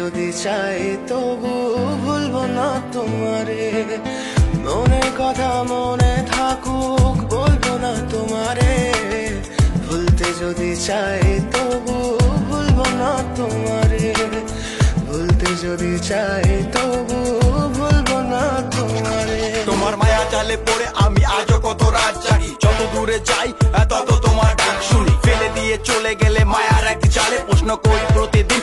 যদি চাই তবু ভুলবো না তোমারে, মনের কথা মনে থাকুক বলবো না তোমারে। ভুলতে যদি চাই তবু ভুলবো না তোমারে, ভুলতে যদি চাই তবু ভুলবো না তোমারে। তোমার মায়া জালে পড়ে আমি আজও কত রাত জাগি, যত দূরে যাই তত তোমার ডাক শুনি। ফেলে দিয়ে চলে গেলে মায়ার এক জালে প্রশ্ন করি প্রতিদিন,